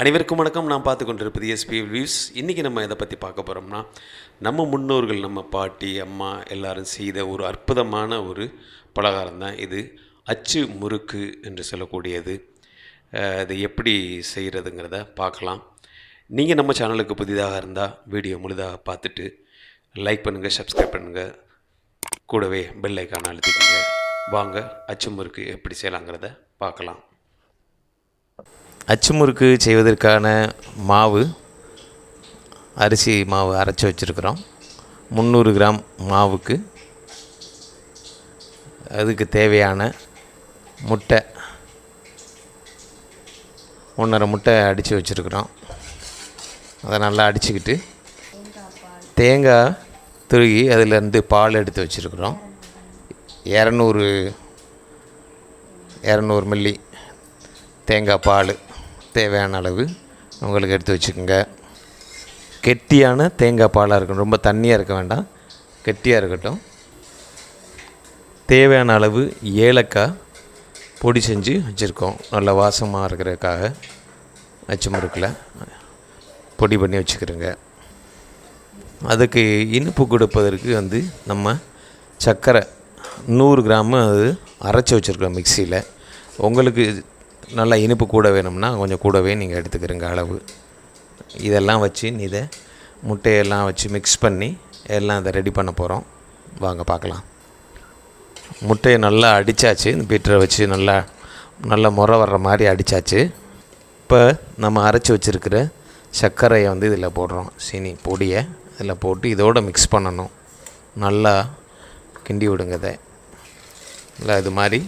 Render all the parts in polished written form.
அனைவருக்கும் வணக்கம். நான் பார்த்து கொண்டிருப்பது எஸ்பி வியூஸ். இன்றைக்கி நம்ம எதை பற்றி பார்க்க போகிறோம்னா, நம்ம முன்னோர்கள், நம்ம பாட்டி, அம்மா எல்லோரும் செய்த ஒரு அற்புதமான ஒரு பலகாரம் தான் இது. அச்சு முறுக்கு என்று சொல்லக்கூடியது. அது எப்படி செய்கிறதுங்கிறத பார்க்கலாம். நீங்கள் நம்ம சேனலுக்கு புதிதாக இருந்தால் வீடியோ முழுதாக பார்த்துட்டு லைக் பண்ணுங்கள், சப்ஸ்கிரைப் பண்ணுங்கள், கூடவே பெல் ஐக்கானை அழுத்திக்கோங்க. வாங்க அச்சு முறுக்கு எப்படி செய்யலாங்கிறத பார்க்கலாம். அச்சுமுறுக்கு செய்வதற்கான மாவு, அரிசி மாவு அரைச்சி வச்சுருக்குறோம். 300 கிராம் மாவுக்கு அதுக்கு தேவையான முட்டை 1.5 முட்டை அடித்து வச்சுருக்குறோம். அதை நல்லா அடிச்சுக்கிட்டு தேங்காய் துருகி அதிலேருந்து பால் எடுத்து வச்சுருக்குறோம். 200 மில்லி தேங்காய் பால் தேவையான அளவு உங்களுக்கு எடுத்து வச்சுக்கோங்க. கெட்டியான தேங்காய் பாலாக இருக்கணும், ரொம்ப தண்ணியாக இருக்க வேண்டாம், கெட்டியாக இருக்கட்டும். தேவையான அளவு ஏலக்காய் பொடி செஞ்சு வச்சுருக்கோம், நல்ல வாசமாக இருக்கிறதுக்காக. அச்சு முறுக்கில் பொடி பண்ணி வச்சுக்கிறோங்க. அதுக்கு இனிப்பு கொடுப்பதற்கு நம்ம சர்க்கரை 100 கிராமு அது அரைச்சி வச்சுருக்கோம் மிக்சியில். உங்களுக்கு நல்லா இனிப்பு கூட வேணும்னா கொஞ்சம் கூடவே நீங்கள் எடுத்துக்கிறங்க அளவு. இதெல்லாம் வச்சு இதை முட்டையெல்லாம் வச்சு மிக்ஸ் பண்ணி எல்லாம் இதை ரெடி பண்ண போகிறோம். வாங்க பார்க்கலாம். முட்டையை நல்லா அடித்தாச்சு, இந்த பீட்டரை வச்சு நல்லா முறை வர்ற மாதிரி அடித்தாச்சு. இப்போ நம்ம அரைச்சி வச்சுருக்கிற சர்க்கரையை இதில் போடுறோம். சீனி பொடியை இதில் போட்டு இதோடு மிக்ஸ் பண்ணணும். நல்லா கிண்டி விடுங்க. இதை நல்லா இது மாதிரி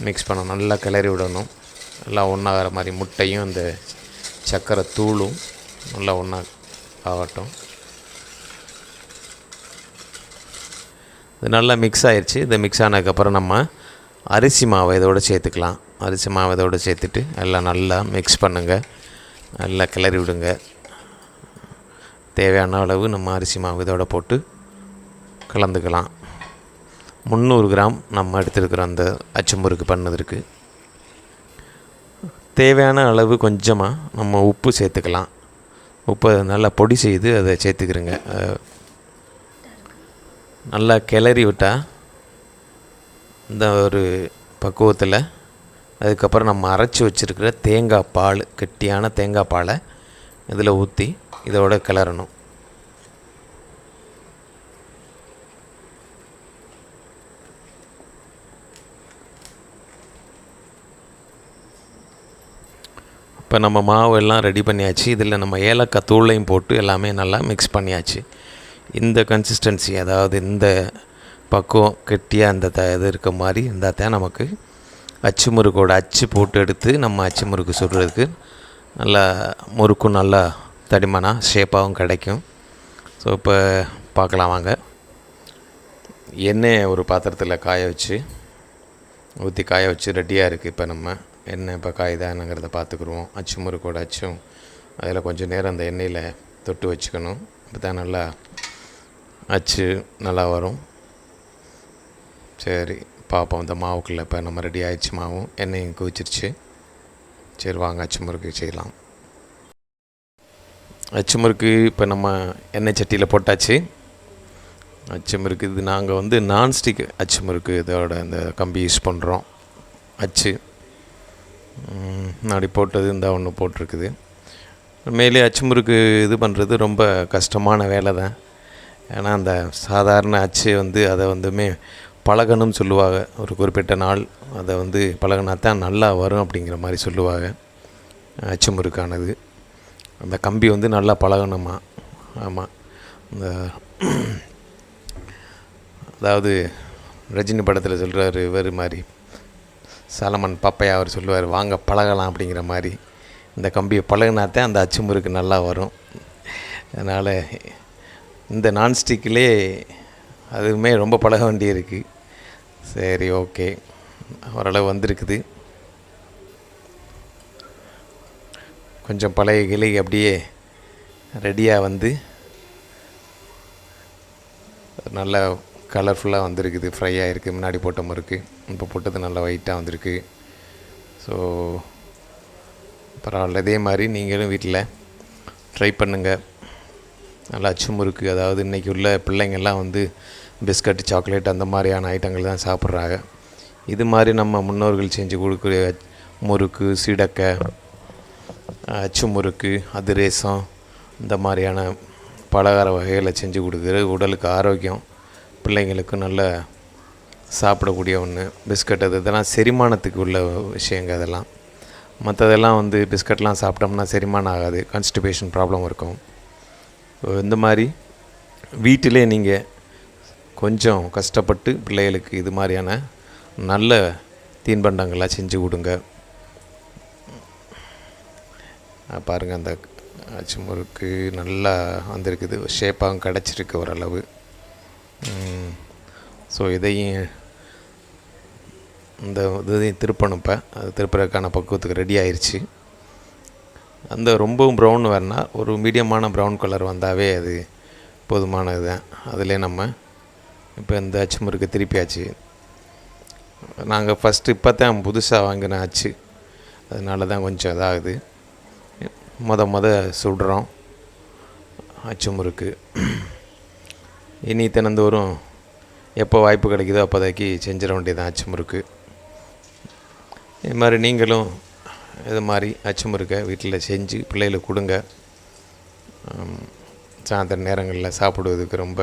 மிக்ஸ் பண்ணணும், நல்லா கிளறி விடணும். நல்லா ஒன்றாகிற மாதிரி முட்டையும் இந்த சர்க்கரை தூளும் நல்லா ஒன்றா ஆகட்டும். இது நல்லா மிக்ஸ் ஆகிடுச்சு. இது மிக்ஸ் ஆனதுக்கப்புறம் நம்ம அரிசி மாவை இதோடு சேர்த்துக்கலாம். அரிசி மாவை இதோடு சேர்த்துட்டு எல்லாம் நல்லா மிக்ஸ் பண்ணுங்கள், நல்லா கிளறி விடுங்க. தேவையான அளவு நம்ம அரிசி மாவு இதோட போட்டு கலந்துக்கலாம். 300 கிராம் நம்ம எடுத்துருக்குறோம் அந்த அச்சு முறுக்கு பண்ணதற்கு. தேவையான அளவு கொஞ்சமாக நம்ம உப்பு சேர்த்துக்கலாம். உப்பை நல்லா பொடி செய்து அதை சேர்த்துக்கிறோங்க. நல்லா கிளறி விட்டால் இந்த ஒரு பக்குவத்தில் அதுக்கப்புறம் நம்ம அரைச்சி வச்சுருக்கிற தேங்காய் பால், கெட்டியான தேங்காய் பாலை இதில் ஊற்றி இதோட கிளறணும். இப்போ நம்ம மாவு எல்லாம் ரெடி பண்ணியாச்சு. இதில் நம்ம ஏலக்காய் தூளையும் போட்டு எல்லாமே நல்லா மிக்ஸ் பண்ணியாச்சு. இந்த கன்சிஸ்டன்சி, அதாவது இந்த பக்குவம் கெட்டியாக இந்த இது இருக்க மாதிரி இருந்தால் தான் நமக்கு அச்சு முறுக்கோட அச்சு போட்டு எடுத்து நம்ம அச்சு முறுக்கு சுடுறதுக்கு நல்லா முறுக்கும் நல்லா தடிமனாக ஷேப்பாகவும் கிடைக்கும். ஸோ இப்போ பார்க்கலாம் வாங்க. எண்ணெய் ஒரு பாத்திரத்தில் ஊற்றி காய வச்சு ரெடியாக இருக்குது. இப்போ நம்ம எண்ணெய் இப்போ காய்தானுங்கிறத பார்த்துக்குருவோம். அச்சு முறுக்கோட அச்சும் அதில் கொஞ்சம் நேரம் அந்த எண்ணெயில் தொட்டு வச்சுக்கணும். அப்போ தான் நல்லா அச்சு நல்லா வரும். சரி பார்ப்போம். இந்த மாவுக்குள்ளே இப்போ நம்ம ரெடி ஆகிடுச்சு. மாவும் எண்ணெயும் குவிச்சிருச்சு. சரி வாங்க அச்சு முறுக்கு செய்யலாம். அச்சு முறுக்கு இப்போ நம்ம எண்ணெய் சட்டியில் போட்டாச்சு. அச்சு முறுக்கு இது நாங்கள் நான்ஸ்டிக் அச்சு முறுக்கு இதோட இந்த கம்பி யூஸ் பண்ணுறோம். அச்சு அப்படி போட்டது இந்த ஒன்று போட்டிருக்குது. மேலே அச்சு முறுக்கு இது பண்ணுறது ரொம்ப கஷ்டமான வேலை தான். ஏன்னா அந்த சாதாரண அச்சு அதை பழகணும்னு சொல்லுவாங்க. ஒரு குறிப்பிட்ட நாள் அதை பழகினா தான் நல்லா வரும் அப்படிங்கிற மாதிரி சொல்லுவாங்க. அச்சு முறுக்கானது அந்த கம்பி நல்லா பழகணுமா. ஆமாம், இந்த அதாவது ரஜினி படத்தில் சொல்கிறாரு இவர் மாதிரி, சாலமன் பாப்பையா அவர் சொல்லுவார், வாங்க பழகலாம் அப்படிங்கிற மாதிரி. இந்த கம்பியை பழகினாத்தான் அந்த அச்சு முறுக்கு நல்லா வரும். அதனால் இந்த நான்ஸ்டிக்கிலே அதுவுமே ரொம்ப பழக வேண்டியிருக்கு. சரி ஓகே, ஓரளவு வந்திருக்குது. கொஞ்சம் பழைய கிளை அப்படியே ரெடியாக நல்லா கலர்ஃபுல்லாக வந்திருக்குது. ஃப்ரை ஆகிருக்கு. முன்னாடி போட்ட முறுக்கு இப்போ போட்டது நல்லா ஒயிட்டாக வந்திருக்கு. ஸோ பரவாயில்ல. இதே மாதிரி நீங்களும் வீட்டில் ட்ரை பண்ணுங்கள். நல்லா அச்சு முறுக்கு, அதாவது இன்றைக்கி உள்ள பிள்ளைங்கள்லாம் வந்து பிஸ்கட், சாக்லேட் அந்த மாதிரியான ஐட்டங்கள் தான் சாப்பிட்றாங்க. இது மாதிரி நம்ம முன்னோர்கள் செஞ்சு கொடுக்குற முறுக்கு, சீடக்கை, அச்சு முறுக்கு, அதிரசம் இந்த மாதிரியான பலகார வகைகளை செஞ்சு கொடுக்குறது உடலுக்கு ஆரோக்கியம், பிள்ளைங்களுக்கு நல்ல சாப்பிடக்கூடிய ஒன்று. பிஸ்கட் இதெல்லாம் செரிமானத்துக்கு உள்ள விஷயங்க. அதெல்லாம் மற்றதெல்லாம் வந்து பிஸ்கட்லாம் சாப்பிட்டோம்னா செரிமானம் ஆகாது, கான்ஸ்டிபேஷன் ப்ராப்ளம் இருக்கும். இந்த மாதிரி வீட்டிலே நீங்கள் கொஞ்சம் கஷ்டப்பட்டு பிள்ளைகளுக்கு இது மாதிரியான நல்ல தீன்பண்டங்களாக செஞ்சு கொடுங்க. பாருங்கள், அந்த அச்சு முறுக்கு நல்லா வந்திருக்குது, ஷேப்பாகவும் கிடச்சிருக்கு ஓரளவு. ஸோ இதையும் இதையும் திருப்பணுப்ப அது திருப்புறதுக்கான பக்குவத்துக்கு ரெடி ஆயிடுச்சு. அந்த ரொம்பவும் ப்ரௌன் வேணால் ஒரு மீடியமான ப்ரௌன் கலர் வந்தாவே அது போதுமானது தான். அதிலே நம்ம இப்போ இந்த அச்சு முறுக்கு திருப்பியாச்சு. நாங்கள் ஃபஸ்ட்டு இப்போ தான் புதுசாக வாங்கின அச்சு, அதனால தான் கொஞ்சம் இதாகுது. சுடுறோம் அச்சு முறுக்கு. இனி தினந்தோறும் எப்போ வாய்ப்பு கிடைக்குதோ அப்போதைக்கு செஞ்சிட வேண்டியதான் அச்சு முறுக்கு. இது மாதிரி நீங்களும் இது மாதிரி அச்சு முறுக்கை வீட்டில் செஞ்சு பிள்ளைகளுக்கு கொடுங்க. சாயந்தர நேரங்களில் சாப்பிடுவதுக்கு ரொம்ப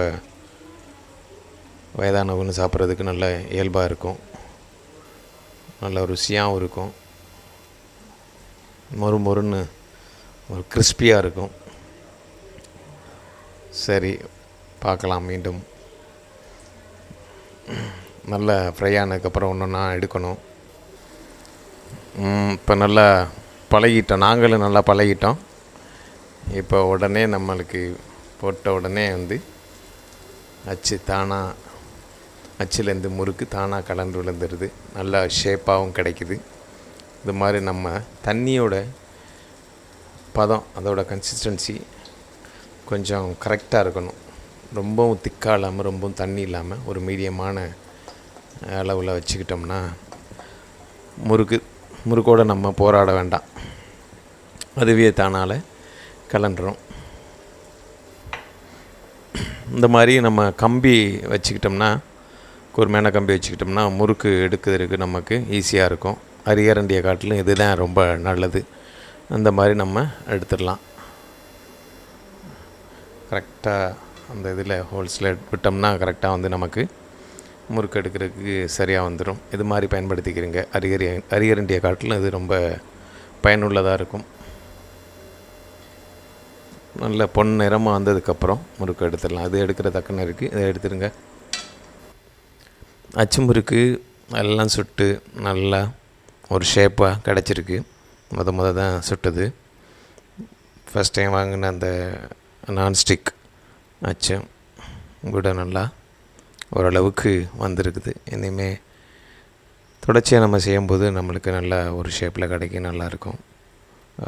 வயதானவங்க சாப்பிட்றதுக்கு நல்ல இயல்பாக இருக்கும், நல்ல ருசியாகவும் இருக்கும், மொறுன்னு ஒரு கிறிஸ்பியாக இருக்கும். சரி, பார்க்கலாம் மீண்டும். நல்லா ஃப்ரை ஆனதுக்கப்புறம் ஒன்று நான் எடுக்கணும். இப்போ நல்லா பழகிட்டோம், நாங்களும் நல்லா பழகிட்டோம். இப்போ உடனே நம்மளுக்கு போட்ட உடனே வந்து அச்சுலேருந்து முறுக்கு தானாக கலந்து விழுந்துடுது, நல்லா ஷேப்பாகவும் கிடைக்குது. இது மாதிரி நம்ம தண்ணியோட பதம், அதோட கன்சிஸ்டன்சி கொஞ்சம் கரெக்டாக இருக்கணும். ரொம்பவும் திக்காக இல்லாமல் ரொம்பவும் தண்ணி இல்லாமல் ஒரு மீடியமான அளவில் வச்சுக்கிட்டோம்னா முறுக்கோடு நம்ம போராட வேண்டாம், அதுவே தானால் கலண்டுரும். இந்த மாதிரி நம்ம கம்பி வச்சுக்கிட்டோம்னா, கூர்மையான கம்பி வச்சுக்கிட்டோம்னா முறுக்கு எடுக்கிறதுக்கு நமக்கு ஈஸியாக இருக்கும். அரியரண்டியை காட்டிலும் இது தான் ரொம்ப நல்லது. அந்த மாதிரி நம்ம எடுத்துடலாம். கரெக்டாக அந்த இதில் ஹோல்ஸில் விட்டோம்னா கரெக்டாக வந்து நமக்கு முறுக்கு எடுக்கிறதுக்கு சரியாக வந்துடும். இது மாதிரி பயன்படுத்திக்கிறீங்க. அரியரண்டியை காட்டிலும் இது ரொம்ப பயனுள்ளதாக இருக்கும். நல்ல பொன் நிறமாக வந்ததுக்கப்புறம் முறுக்கு எடுத்துடலாம். இது எடுக்கிற தக்கன இருக்குது, இதை எடுத்துருங்க. அச்சு முறுக்கு எல்லாம் சுட்டு நல்லா ஒரு ஷேப்பாக கிடச்சிருக்கு. தான் சுட்டது. ஃபஸ்ட் டைம் வாங்கின அந்த நான்ஸ்டிக் அச்சு கூட நல்லா ஓரளவுக்கு வந்திருக்குது. இனிமேல் தொடர்ச்சியாக நம்ம செய்யும்போது நம்மளுக்கு நல்லா ஒரு ஷேப்பில் கிடைக்கும், நல்லாயிருக்கும்.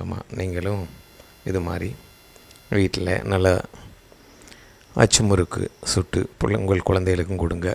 ஆமாம், நீங்களும் இது மாதிரி வீட்டில் நல்லா அச்சு முறுக்கு சுட்டு உங்கள் குழந்தைகளுக்கும் கொடுங்க.